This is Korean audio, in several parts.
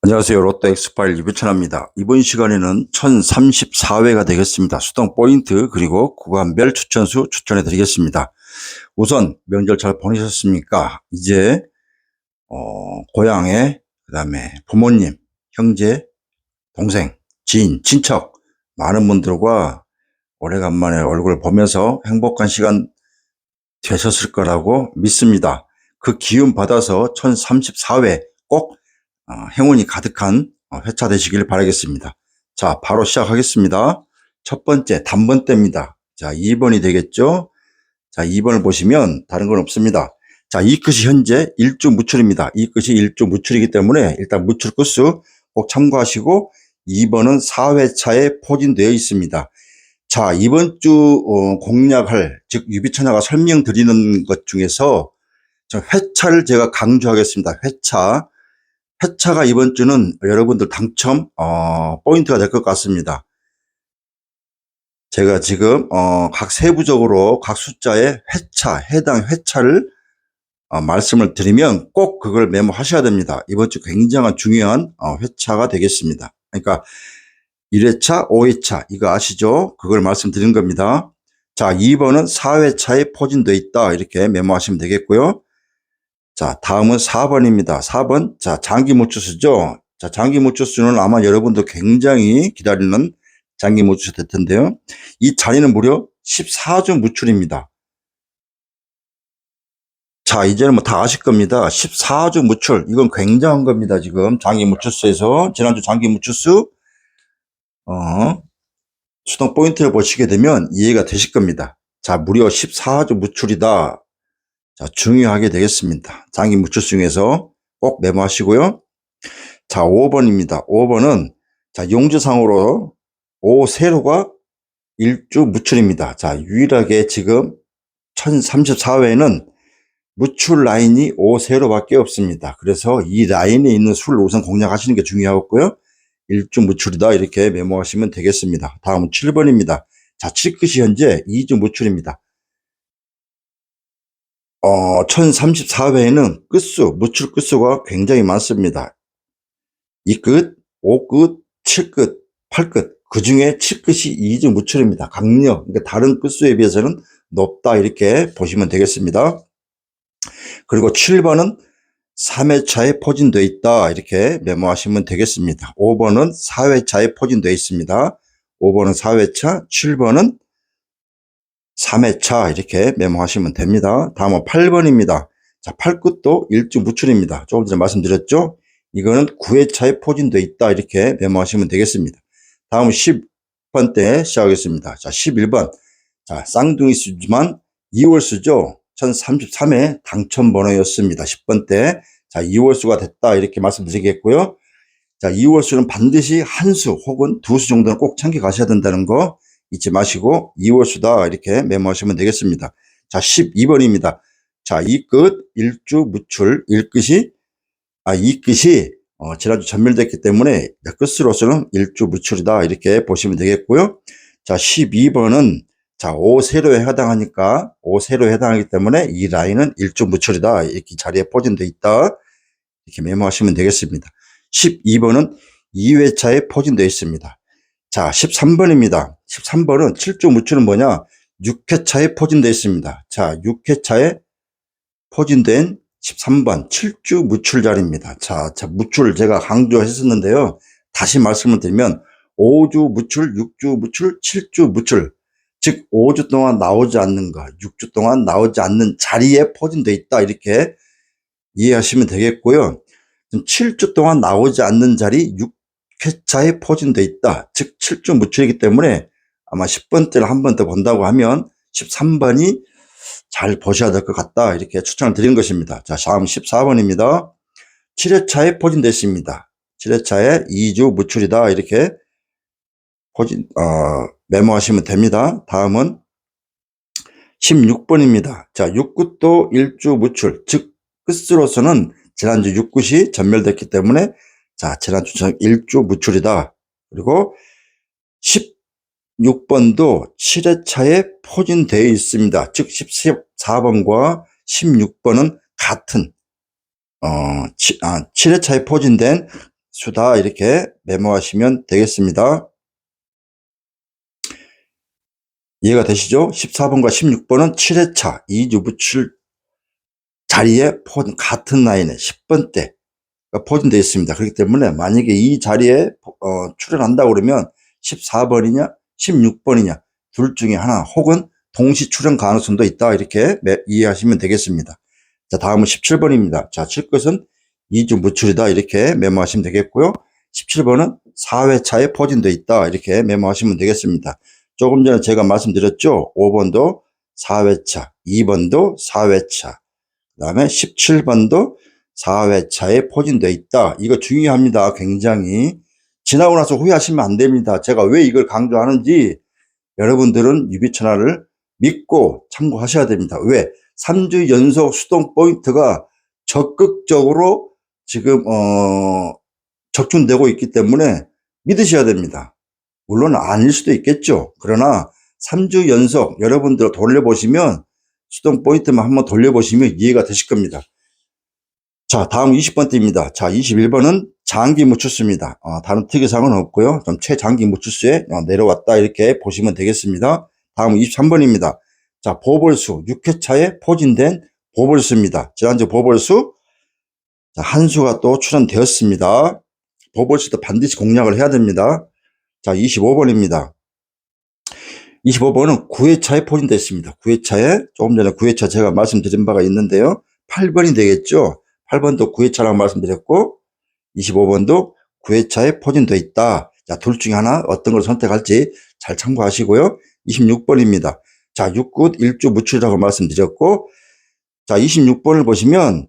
안녕하세요. 롯데 엑스파일 유비천입니다. 이번 시간에는 1034회가 되겠습니다. 수동 포인트 그리고 구간별 추천수 추천해 드리겠습니다. 우선 명절 잘 보내셨습니까? 이제 고향에 그다음에 부모님, 형제, 동생, 지인, 친척 많은 분들과 오래간만에 얼굴 보면서 행복한 시간 되셨을 거라고 믿습니다. 그 기운 받아서 1034회 꼭 행운이 가득한 회차 되시길 바라겠습니다. 자, 바로 시작하겠습니다. 첫 번째 단번대입니다. 자, 2번이 되겠죠? 자, 2번을 보시면 다른 건 없습니다. 자, 이 끝이 현재 일주 무출입니다. 이 끝이 일주 무출이기 때문에 일단 무출 끝수 꼭 참고하시고 2번은 4회차에 포진되어 있습니다. 자, 이번 주 공략할, 즉 유비천야가 설명드리는 것 중에서 회차를 제가 강조하겠습니다. 회차가 이번 주는 여러분들 당첨 포인트가 될 것 같습니다. 제가 지금 각 세부적으로 각 숫자의 회차, 해당 회차를 말씀을 드리면 꼭 그걸 메모하셔야 됩니다. 이번 주 굉장히 중요한 회차가 되겠습니다. 그러니까 1회차, 5회차 이거 아시죠? 그걸 말씀드린 겁니다. 자, 2번은 4회차에 포진되어 있다 이렇게 메모하시면 되겠고요. 자, 다음은 4번입니다. 4번. 자, 장기무추수죠. 자, 장기무추수는 아마 여러분도 굉장히 기다리는 장기무추수 될 텐데요. 이 자리는 무려 14주 무출입니다. 자, 이제는 뭐 다 아실 겁니다. 14주 무출. 이건 굉장한 겁니다. 지금 장기무추수에서 지난주 장기무추수 수동 포인트를 보시게 되면 이해가 되실 겁니다. 자, 무려 14주 무출이다. 자, 중요하게 되겠습니다. 장기 무추수 중에서 꼭 메모하시고요. 자, 5번입니다. 5번은 자, 용지상으로 5세로가 일주 무출입니다. 자, 유일하게 지금 1034회에는 무출 라인이 5세로밖에 없습니다. 그래서 이 라인에 있는 수를 우선 공략하시는 게 중요하고요. 일주 무출이다 이렇게 메모하시면 되겠습니다. 다음은 7번입니다. 자, 7끝이 현재 2주 무출입니다. 1034회에는 끝수, 무출 끝수가 굉장히 많습니다. 2끝, 5끝, 7끝, 8끝. 그 중에 7끝이 2주 무출입니다. 강력. 그러니까 다른 끝수에 비해서는 높다. 이렇게 보시면 되겠습니다. 그리고 7번은 3회차에 포진되어 있다. 이렇게 메모하시면 되겠습니다. 5번은 4회차에 포진되어 있습니다. 5번은 4회차, 7번은 3회차 이렇게 메모하시면 됩니다. 다음은 8번입니다. 자, 8끝도 일주 무출입니다. 조금 전에 말씀드렸죠? 이거는 9회차에 포진되어 있다 이렇게 메모하시면 되겠습니다. 다음은 10번대 시작하겠습니다. 자, 11번. 자, 쌍둥이 수지만 2월 수죠. 1033회 당첨 번호였습니다. 10번 때. 자, 2월 수가 됐다 이렇게 말씀드리겠고요. 자, 2월 수는 반드시 한 수 혹은 두 수 정도는 꼭 챙겨 가셔야 된다는 거 잊지 마시고 2월 수다 이렇게 메모하시면 되겠습니다. 자, 12번입니다. 자, 이 끝 일주 무출 1끝이 이 끝이 지난주 전멸됐기 때문에 끝으로서는 일주 무출이다 이렇게 보시면 되겠고요. 자, 12번은 자, 5세로에 해당하니까 5세로에 해당하기 때문에 이 라인은 일주 무출이다 이렇게 자리에 포진되어 있다 이렇게 메모하시면 되겠습니다. 12번은 2회차에 포진되어 있습니다. 자, 13번입니다. 13번은 7주 무출은 뭐냐? 6회차에 포진되어 있습니다. 자, 6회차에 포진된 13번 7주 무출 자리입니다. 자, 무출 제가 강조했었는데요. 다시 말씀을 드리면 5주 무출, 6주 무출, 7주 무출. 즉 5주 동안 나오지 않는 것, 6주 동안 나오지 않는 자리에 포진되어 있다. 이렇게 이해하시면 되겠고요. 7주 동안 나오지 않는 자리 6회차에 포진되어 있다. 즉 7주 무출이기 때문에 아마 10번대를 한 번 더 본다고 하면 13번이 잘 보셔야 될 것 같다. 이렇게 추천을 드리는 것입니다. 자, 다음 14번입니다. 7회차에 포진되어 있습니다. 7회차에 2주 무출이다. 이렇게 메모하시면 됩니다. 다음은 16번입니다. 자, 6끝도 1주 무출. 즉, 끝으로서는 지난주 6끝이 전멸됐기 때문에 자, 지난주 1주 무출이다. 그리고 16번도 7회차에 포진되어 있습니다. 즉 14번과 16번은 같은 7회차에 포진된 수다 이렇게 메모하시면 되겠습니다. 이해가 되시죠? 14번과 16번은 7회차 2주 부출 자리에 포진, 같은 라인에 10번대 포진되어 있습니다. 그렇기 때문에 만약에 이 자리에 출연한다 그러면 14번이냐 16번이냐 둘 중에 하나 혹은 동시 출연 가능성도 있다 이렇게 이해하시면 되겠습니다. 자, 다음은 17번입니다. 자, 칠 것은 2주 무출이다 이렇게 메모하시면 되겠고요. 17번은 4회차에 포진되어 있다 이렇게 메모하시면 되겠습니다. 조금 전에 제가 말씀드렸죠. 5번도 4회차, 2번도 4회차, 그 다음에 17번도 4회차에 포진되어 있다. 이거 중요합니다. 굉장히. 지나고 나서 후회하시면 안 됩니다. 제가 왜 이걸 강조하는지 여러분들은 유비천화를 믿고 참고하셔야 됩니다. 왜? 3주 연속 수동 포인트가 적극적으로 지금 적중되고 있기 때문에 믿으셔야 됩니다. 물론 아닐 수도 있겠죠. 그러나 3주 연속 여러분들 돌려보시면 수동 포인트만 한번 돌려보시면 이해가 되실 겁니다. 자, 다음 20번째입니다. 자, 21번은 장기 무추수입니다. 다른 특이사항은 없고요. 좀 최장기 무추수에 내려왔다 이렇게 보시면 되겠습니다. 다음 23번입니다. 자, 보벌수 6회차에 포진된 보벌수입니다. 지난주 보벌수 자, 한 수가 또 출연되었습니다. 보벌수도 반드시 공략을 해야 됩니다. 자, 25번입니다. 25번은 9회차에 포진됐습니다. 9회차에 조금 전에 9회차 제가 말씀드린 바가 있는데요. 8번이 되겠죠. 8번도 9회차라고 말씀드렸고 25번도 9회차에 포진되어 있다. 자, 둘 중에 하나 어떤 걸 선택할지 잘 참고하시고요. 26번입니다. 자, 6굿 1주 무출이라고 말씀드렸고 자, 26번을 보시면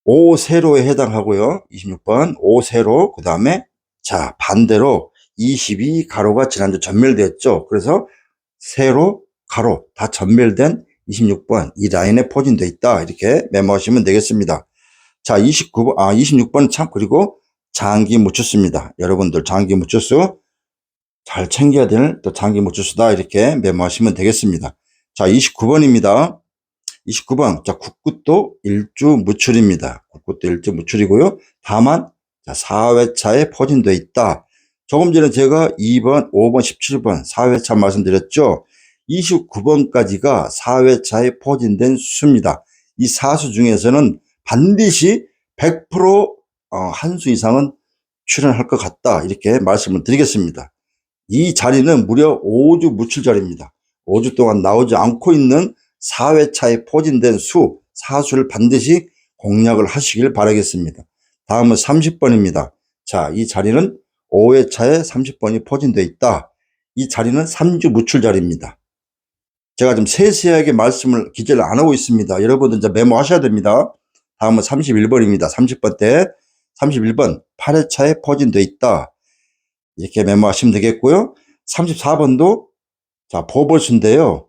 5세로에 해당하고요. 26번 5세로 그 다음에 자, 반대로 22가로가 지난주 전멸되었죠. 그래서 세로, 가로 다 전멸된 26번 이 라인에 포진되어 있다. 이렇게 메모하시면 되겠습니다. 자, 26번 참 그리고 장기 무추수입니다. 여러분들 장기 무추수 잘 챙겨야 될 또 장기 무추수다 이렇게 메모하시면 되겠습니다. 자, 29번입니다. 29번 자, 국굿도 일주 무출입니다. 국굿도 일주 무출이고요. 다만 자, 4회차에 포진되어 있다. 조금 전에 제가 2번, 5번, 17번 4회차 말씀드렸죠. 29번까지가 4회차에 포진된 수입니다. 이 4수 중에서는 반드시 100% 한 수 이상은 출연할 것 같다 이렇게 말씀을 드리겠습니다. 이 자리는 무려 5주 무출 자리입니다. 5주 동안 나오지 않고 있는 4회차에 포진된 수, 4수를 반드시 공략을 하시길 바라겠습니다. 다음은 30번입니다. 자, 이 자리는 5회차에 30번이 포진되어 있다. 이 자리는 3주 무출 자리입니다. 제가 좀 세세하게 말씀을 기재를 안 하고 있습니다. 여러분들 이제 메모하셔야 됩니다. 다음은 31번입니다. 30번 때 31번 8회차에 포진되어 있다. 이렇게 메모하시면 되겠고요. 34번도 자, 보벌수인데요.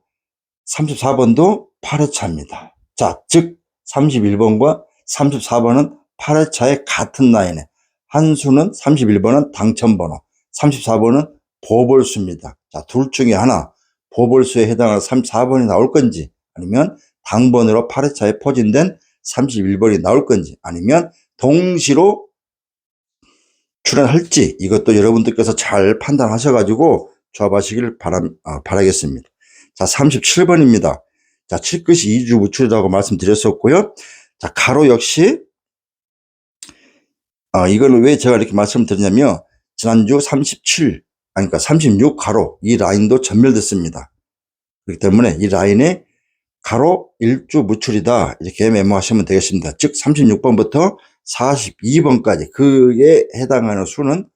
34번도 8회차입니다. 자, 즉 31번과 34번은 8회차의 같은 라인에 한 수는 31번은 당첨번호, 34번은 보벌수입니다. 자, 둘 중에 하나 보벌수에 해당하는 34번이 나올 건지 아니면 당번으로 8회차에 포진된 31번이 나올 건지 아니면 동시로 출연할지 이것도 여러분들께서 잘 판단하셔가지고 조합하시길 바라겠습니다. 자, 37번입니다. 자, 칠것이 2주 무출이라고 말씀드렸었고요. 자, 가로 역시 이거는 왜 제가 이렇게 말씀드리냐면 지난주 37 그러니까 36 가로 이 라인도 전멸됐습니다. 그렇기 때문에 이 라인에 가로 1주 무출이다 이렇게 메모하시면 되겠습니다. 즉 36번부터 42번까지 그에 해당하는 수는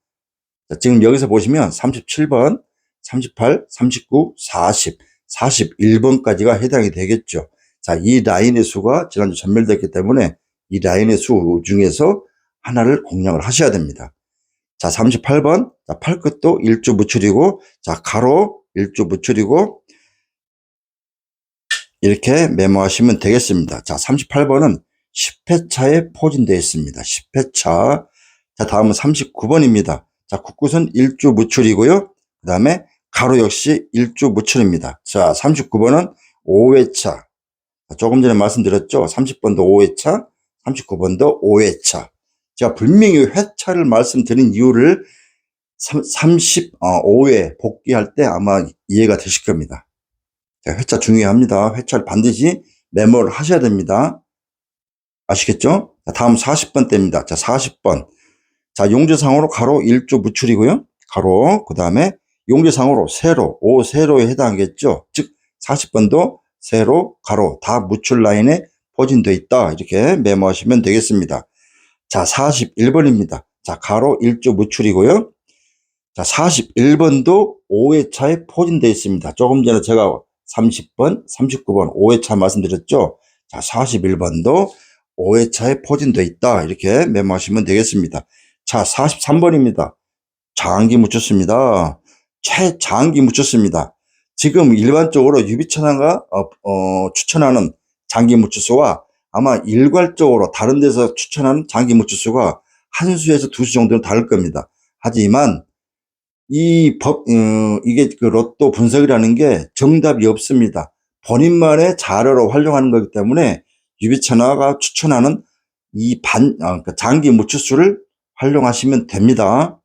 지금 여기서 보시면 37번, 38, 39, 40, 41번까지가 해당이 되겠죠. 자, 이 라인의 수가 지난주 전멸됐기 때문에 이 라인의 수 중에서 하나를 공략을 하셔야 됩니다. 자, 38번, 자, 팔끝도 1주 무출이고, 자, 가로 1주 무출이고, 이렇게 메모하시면 되겠습니다. 자, 38번은 10회차에 포진되어 있습니다. 10회차. 자, 다음은 39번입니다. 자, 국굿은 1주 무출이고요. 그 다음에 가로 역시 1주 무출입니다. 자, 39번은 5회차. 조금 전에 말씀드렸죠. 30번도 5회차, 39번도 5회차. 제가 분명히 회차를 말씀드린 이유를 35회 복귀할 때 아마 이해가 되실 겁니다. 자, 회차 중요합니다. 회차를 반드시 메모를 하셔야 됩니다. 아시겠죠? 자, 다음 40번 때입니다. 자, 40번. 자, 용지상으로 가로 1조 무출이고요. 가로, 그 다음에 용지상으로 세로, 5세로에 해당하겠죠. 즉, 40번도 세로, 가로 다 무출 라인에 포진되어 있다. 이렇게 메모하시면 되겠습니다. 자, 41번입니다. 자, 가로 1조 무출이고요. 자, 41번도 5회차에 포진되어 있습니다. 조금 전에 제가 30번, 39번 5회차 말씀드렸죠. 자, 41번도 5회차에 포진되어 있다. 이렇게 메모하시면 되겠습니다. 자, 43번입니다. 장기 묻혔습니다. 최장기 묻혔습니다. 지금 일반적으로 유비천하가 추천하는 장기 묻혀수와 아마 일괄적으로 다른 데서 추천하는 장기 묻혀수가 한 수에서 두 수 정도는 다를 겁니다. 하지만 이게 그 로또 분석이라는 게 정답이 없습니다. 본인만의 자료로 활용하는 거기 때문에 유비천하가 추천하는 그러니까 장기 묻혀수를 활용하시면 됩니다.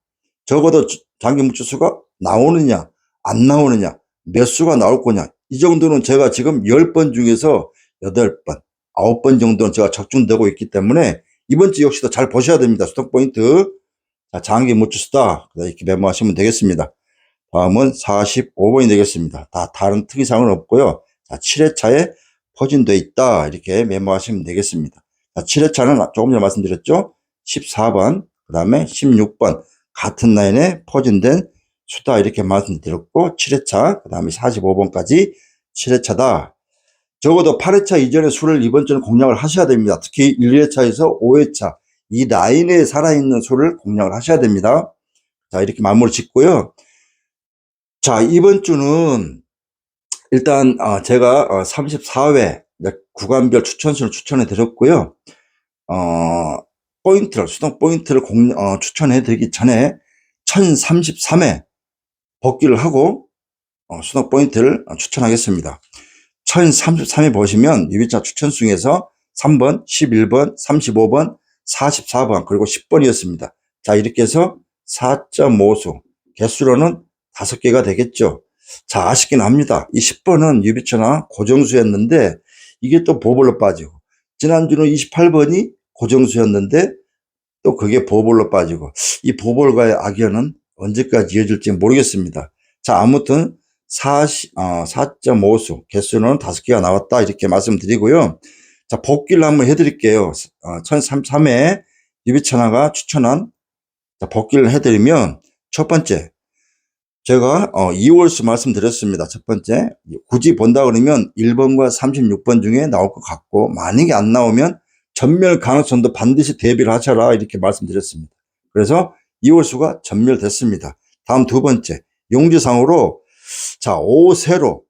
적어도 장기 묻혀수가 나오느냐, 안 나오느냐, 몇 수가 나올 거냐. 이 정도는 제가 지금 10번 중에서 8번, 9번 정도는 제가 적중되고 있기 때문에 이번 주 역시도 잘 보셔야 됩니다. 수동 포인트. 자, 장기 묻혀수다. 이렇게 메모하시면 되겠습니다. 다음은 45번이 되겠습니다. 다 다른 특이사항은 없고요. 자, 7회차에 포진되어 있다. 이렇게 메모하시면 되겠습니다. 자, 7회차는 조금 전에 말씀드렸죠. 14번, 그 다음에 16번. 같은 라인에 포진된 수다. 이렇게 말씀드렸고, 7회차, 그 다음에 45번까지 7회차다. 적어도 8회차 이전의 수를 이번 주는 공략을 하셔야 됩니다. 특히 1회차에서 5회차. 이 라인에 살아있는 수를 공략을 하셔야 됩니다. 자, 이렇게 마무리 짓고요. 자, 이번 주는 일단 제가 34회 구간별 추천수를 추천해 드렸고요. 포인트를 수동 포인트를 추천해 드리기 전에 1033회 복귀를 하고 수동 포인트를 추천하겠습니다. 1033회 보시면 유비차 추천 중에서 3번, 11번, 35번, 44번 그리고 10번이었습니다. 자, 이렇게 해서 4.5수 개수로는 5개가 되겠죠. 자, 아쉽긴 합니다. 이 10번은 유비천하 고정수였는데 이게 또 보벌로 빠지고, 지난주는 28번이 고정수였는데 또 그게 보벌로 빠지고, 이 보벌과의 악연은 언제까지 이어질지 모르겠습니다. 자, 아무튼 4.5수 개수는 5개가 나왔다. 이렇게 말씀드리고요. 자, 복귀를 한번 해드릴게요. 1033회 유비천하가 추천한 복귀를 해드리면, 첫 번째, 제가 2월수 말씀드렸습니다. 첫 번째, 굳이 본다 그러면 1번과 36번 중에 나올 것 같고, 만약에 안 나오면 전멸 가능성도 반드시 대비를 하셔라. 이렇게 말씀드렸습니다. 그래서 2월수가 전멸됐습니다. 다음 두 번째, 용지상으로 자, 5세로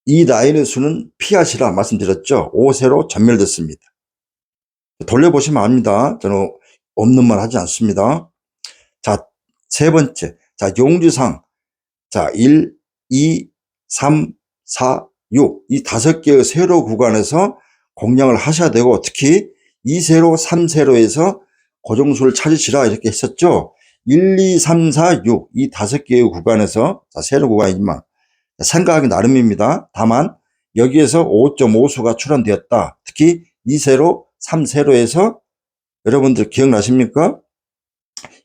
이 라인의 수는 피하시라 말씀드렸죠. 5세로 전멸됐습니다. 돌려보시면 압니다. 저는 없는 말 하지 않습니다. 자, 세 번째, 자, 용지상, 자, 1, 2, 3, 4, 6, 이 5개의 세로 구간에서 공략을 하셔야 되고, 특히 2세로, 3세로에서 고정수를 찾으시라 이렇게 했었죠. 1, 2, 3, 4, 6, 이 5개의 구간에서, 자, 세로 구간이지만 생각하기 나름입니다. 다만 여기에서 5.5수가 출현되었다. 특히 2세로, 3세로에서 여러분들 기억나십니까?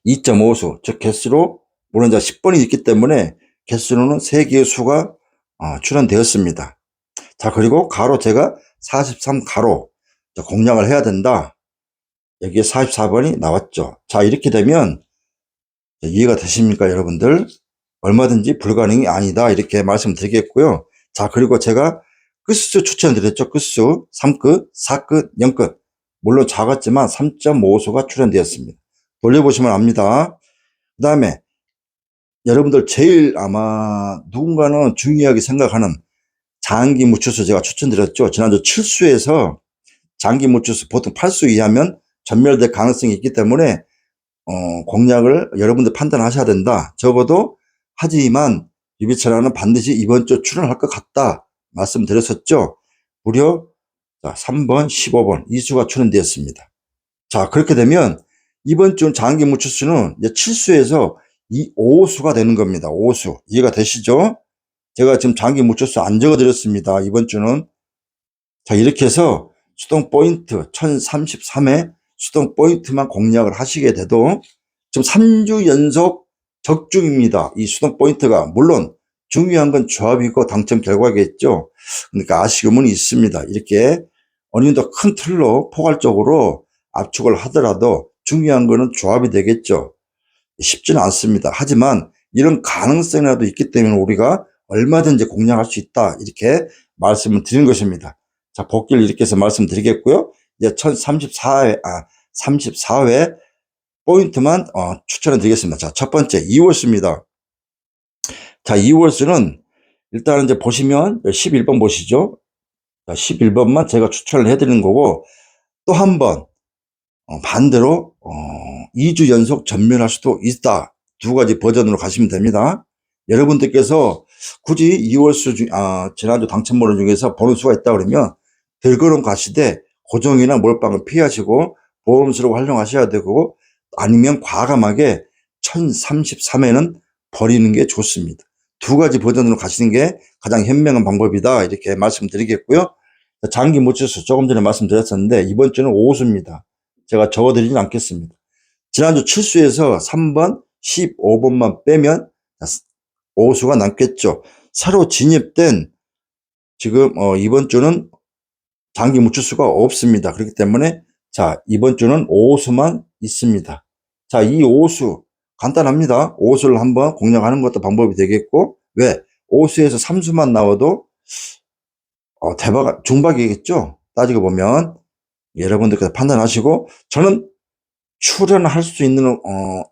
2.5수, 즉 개수로 물론 이제 10번이 있기 때문에 개수로는 3개의 수가 출현되었습니다. 자, 그리고 가로 제가 43 가로 공략을 해야 된다. 여기에 44번이 나왔죠. 자, 이렇게 되면 이해가 되십니까, 여러분들? 얼마든지 불가능이 아니다. 이렇게 말씀드리겠고요. 자, 그리고 제가 끝수 추천드렸죠. 끝수 3끝, 4끝, 0끝. 물론 작았지만 3.5수가 출현되었습니다. 돌려보시면 압니다. 그 다음에 여러분들 제일 아마 누군가는 중요하게 생각하는 장기 묻혀수 제가 추천드렸죠. 지난주 7수에서 장기 묻혀수 보통 8수 이하면 전멸될 가능성이 있기 때문에 공략을 여러분들 판단하셔야 된다. 적어도 하지만 유비천하는 반드시 이번 주 출연할 것 같다 말씀드렸었죠. 무려 3번, 15번 이 수가 출연되었습니다. 자, 그렇게 되면 이번 주 장기 무추수는 이제 7수에서 이 5수가 되는 겁니다. 5수. 이해가 되시죠? 제가 지금 장기 무추수 안 적어드렸습니다. 이번 주는. 자, 이렇게 해서 수동 포인트 1033회 수동 포인트만 공략을 하시게 돼도 지금 3주 연속 적중입니다. 이 수동 포인트가. 물론 중요한 건 조합이고 당첨 결과겠죠. 그러니까 아쉬움은 있습니다. 이렇게 어느 정도 큰 틀로 포괄적으로 압축을 하더라도 중요한 거는 조합이 되겠죠. 쉽지는 않습니다. 하지만 이런 가능성이라도 있기 때문에 우리가 얼마든지 공략할 수 있다. 이렇게 말씀을 드린 것입니다. 자, 복귀를 이렇게 해서 말씀드리겠고요. 이제 34회 포인트만 추천해 드리겠습니다. 자, 첫 번째 2월수입니다. 자, 2월수는 일단 이제 보시면 11번 보시죠. 자, 11번만 제가 추천을 해드리는 거고, 또 한 번 반대로 2주 연속 전멸할 수도 있다. 두 가지 버전으로 가시면 됩니다. 여러분들께서 굳이 2월수 지난주 당첨번호 중에서 보는 수가 있다 그러면 들거름 가시되 고정이나 몰빵을 피하시고 보험수로 활용하셔야 되고, 아니면 과감하게 1033회는 버리는 게 좋습니다. 두 가지 버전으로 가시는 게 가장 현명한 방법이다. 이렇게 말씀드리겠고요. 장기 무추수 조금 전에 말씀드렸었는데 이번 주는 5수입니다. 제가 적어드리진 않겠습니다. 지난주 7수에서 3번, 15번만 빼면 5수가 남겠죠. 새로 진입된 지금 이번 주는 장기 무추수가 없습니다. 그렇기 때문에 자, 이번 주는 5수만 있습니다. 자, 이 5수 간단합니다. 5수를 한번 공략하는 것도 방법이 되겠고, 왜? 5수에서 3수만 나와도 대박 중박이겠죠. 따지고 보면 여러분들께서 판단하시고, 저는 출연할 수 있는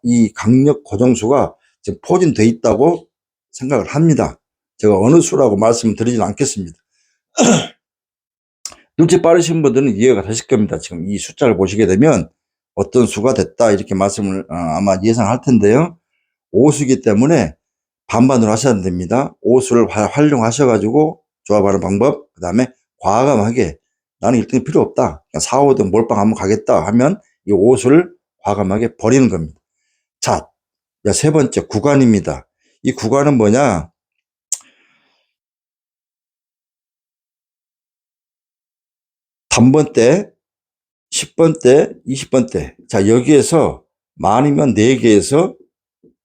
이 강력 고정수가 지금 포진돼 있다고 생각을 합니다. 제가 어느 수라고 말씀드리진 않겠습니다. 눈치 빠르신 분들은 이해가 되실 겁니다. 지금 이 숫자를 보시게 되면 어떤 수가 됐다 이렇게 말씀을 아마 예상할 텐데요. 5수이기 때문에 반반으로 하셔야 됩니다. 5수를 활용하셔가지고 조합하는 방법, 그 다음에 과감하게 나는 1등이 필요 없다. 4, 5등 몰빵 한번 가겠다 하면 이 5수를 과감하게 버리는 겁니다. 자, 세 번째 구간입니다. 이 구간은 뭐냐? 단번대, 10번대, 20번대. 자, 여기에서 많으면 4개에서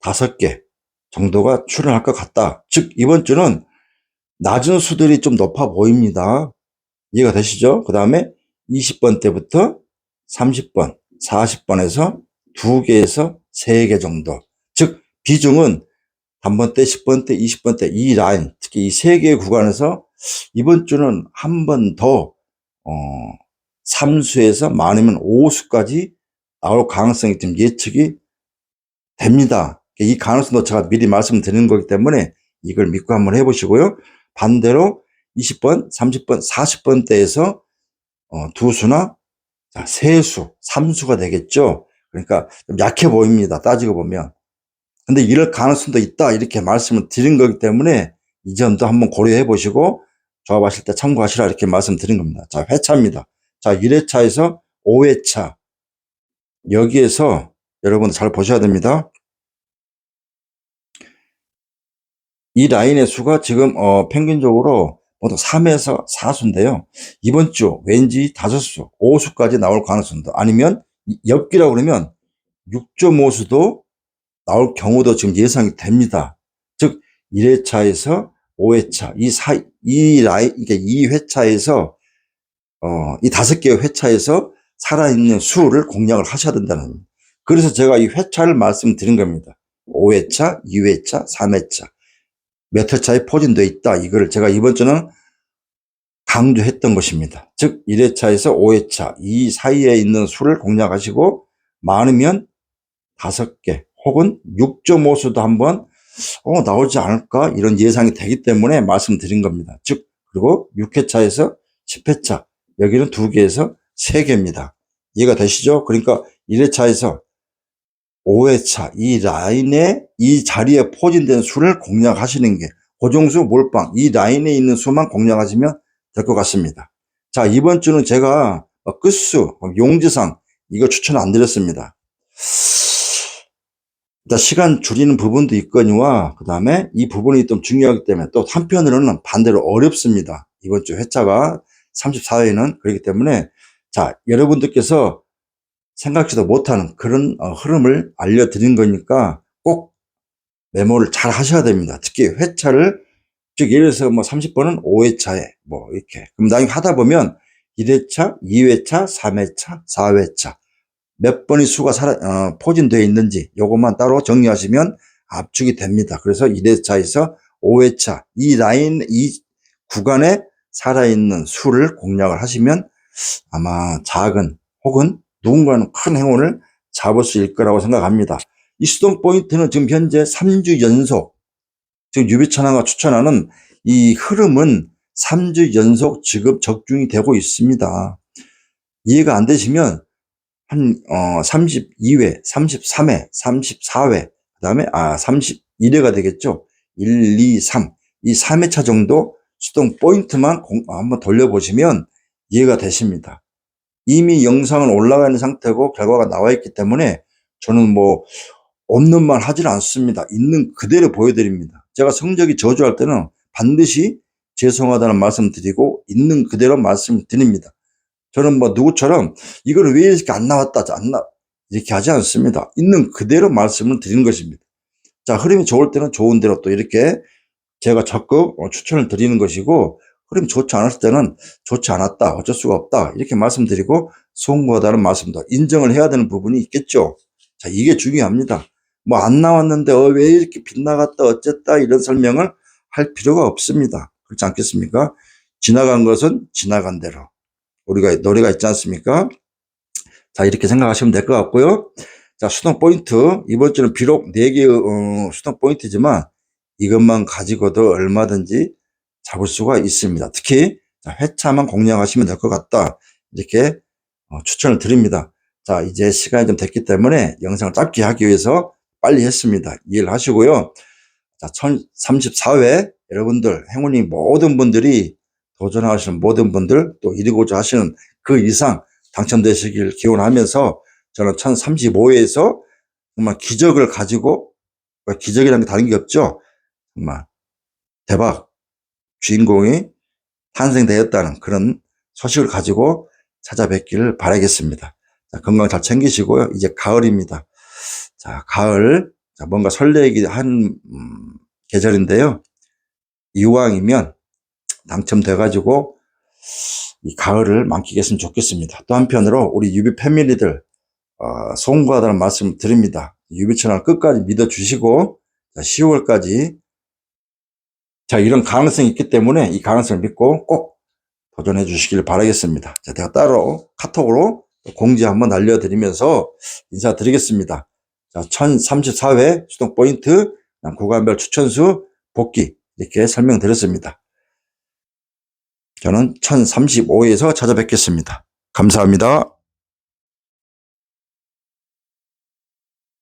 5개 정도가 출현할 것 같다. 즉, 이번 주는 낮은 수들이 좀 높아 보입니다. 이해가 되시죠? 그 다음에 20번 때부터 30번, 40번에서 2개에서 3개 정도. 즉, 비중은 단번대, 10번대, 20번대 이 라인, 특히 이 3개의 구간에서 이번 주는 한 번 더 3수에서 많으면 5수까지 나올 가능성이 좀 예측이 됩니다. 이 가능성도 제가 미리 말씀드리는 거기 때문에 이걸 믿고 한번 해보시고요. 반대로 20번, 30번, 40번대에서 2수나 3수, 3수가 되겠죠. 그러니까 좀 약해 보입니다. 따지고 보면. 근데 이럴 가능성도 있다. 이렇게 말씀을 드린 거기 때문에 이 점도 한번 고려해 보시고 조합하실 때 참고하시라 이렇게 말씀드린 겁니다. 자, 회차입니다. 자, 1회차에서 5회차. 여기에서 여러분 잘 보셔야 됩니다. 이 라인의 수가 지금 평균적으로 보통 3에서 4수인데요. 이번 주 왠지 5수, 5수까지 나올 가능성도, 아니면 엽기라고 그러면 6.5수도 나올 경우도 지금 예상이 됩니다. 즉 1회차에서 5회차 이 라인, 그러니까 이 회차에서 이 5개의 회차에서 살아있는 수를 공략을 하셔야 된다는 겁니다. 그래서 제가 이 회차를 말씀드린 겁니다. 5회차, 2회차, 3회차. 몇 회차에 포진되어 있다. 이거를 제가 이번 주는 강조했던 것입니다. 즉 1회차에서 5회차 이 사이에 있는 수를 공략하시고 많으면 5개 혹은 6.5수도 한번 나오지 않을까 이런 예상이 되기 때문에 말씀드린 겁니다. 즉 그리고 6회차에서 10회차 여기는 2개에서 3개입니다. 이해가 되시죠? 그러니까 1회차에서 5회차 이 라인에 이 자리에 포진된 수를 공략하시는 게 고정수 몰빵 이 라인에 있는 수만 공략하시면 될 것 같습니다. 자, 이번 주는 제가 끝수 용지상 이거 추천 안 드렸습니다. 일단 시간 줄이는 부분도 있거니와 그 다음에 이 부분이 좀 중요하기 때문에 또 한편으로는 반대로 어렵습니다. 이번 주 회차가 34회는 그렇기 때문에 자, 여러분들께서 생각지도 못하는 그런 흐름을 알려드린 거니까 꼭 메모를 잘 하셔야 됩니다. 특히 회차를, 즉 예를 들어서 뭐 30번은 5회차에 뭐 이렇게, 그럼 나중에 하다 보면 1회차, 2회차, 3회차, 4회차 몇 번의 수가 포진되어 있는지 요것만 따로 정리하시면 압축이 됩니다. 그래서 1회차에서 5회차 이 구간에 살아있는 수를 공략을 하시면 아마 작은 혹은 누군가는 큰 행운을 잡을 수 있을 거라고 생각합니다. 이 수동 포인트는 지금 현재 3주 연속, 지금 유비천왕가 추천하는 이 흐름은 3주 연속 지금 적중이 되고 있습니다. 이해가 안 되시면 한 32회, 33회, 34회, 그 다음에 31회가 되겠죠. 1, 2, 3. 이 3회차 정도 수동 포인트만 한번 돌려보시면 이해가 되십니다. 이미 영상은 올라가 있는 상태고 결과가 나와 있기 때문에 저는 뭐 없는 말 하질 않습니다. 있는 그대로 보여드립니다. 제가 성적이 저조할 때는 반드시 죄송하다는 말씀 드리고 있는 그대로 말씀드립니다. 저는 뭐 누구처럼 이걸 왜 이렇게 안 나왔다, 이렇게 하지 않습니다. 있는 그대로 말씀을 드리는 것입니다. 자, 흐름이 좋을 때는 좋은 대로 또 이렇게 제가 적극 추천을 드리는 것이고, 흐름이 좋지 않았을 때는 좋지 않았다, 어쩔 수가 없다, 이렇게 말씀드리고, 송구하다는 말씀도 인정을 해야 되는 부분이 있겠죠. 자, 이게 중요합니다. 뭐 안 나왔는데 왜 이렇게 빗나갔다 어쨌다 이런 설명을 할 필요가 없습니다. 그렇지 않겠습니까? 지나간 것은 지나간 대로. 우리가 노래가 있지 않습니까? 자, 이렇게 생각하시면 될 것 같고요. 자, 수동 포인트. 이번 주는 비록 4개의 수동 포인트지만 이것만 가지고도 얼마든지 잡을 수가 있습니다. 특히 회차만 공략하시면 될 것 같다. 이렇게 추천을 드립니다. 자, 이제 시간이 좀 됐기 때문에 영상을 짧게 하기 위해서 빨리 했습니다. 이해를 하시고요. 자, 1034회 여러분들, 행운이 모든 분들이 도전하시는 모든 분들, 또 이루고자 하시는 그 이상 당첨되시길 기원하면서 저는 1035회에서 정말 기적을 가지고, 기적이라는 게 다른 게 없죠. 정말 대박 주인공이 탄생되었다는 그런 소식을 가지고 찾아뵙기를 바라겠습니다. 자, 건강 잘 챙기시고요. 이제 가을입니다. 자, 가을. 자, 뭔가 설레기 한 계절인데요. 이왕이면 당첨돼가지고 이 가을을 만끽했으면 좋겠습니다. 또 한편으로 우리 유비 패밀리들 송구하다는 말씀 드립니다. 유비 채널 끝까지 믿어주시고 10월까지 자, 이런 가능성이 있기 때문에 이 가능성을 믿고 꼭 도전해 주시길 바라겠습니다. 자, 제가 따로 카톡으로 공지 한번 알려드리면서 인사드리겠습니다. 자, 1034회 수동 포인트 구간별 추천수 복귀 이렇게 설명드렸습니다. 저는 1035회에서 찾아뵙겠습니다. 감사합니다.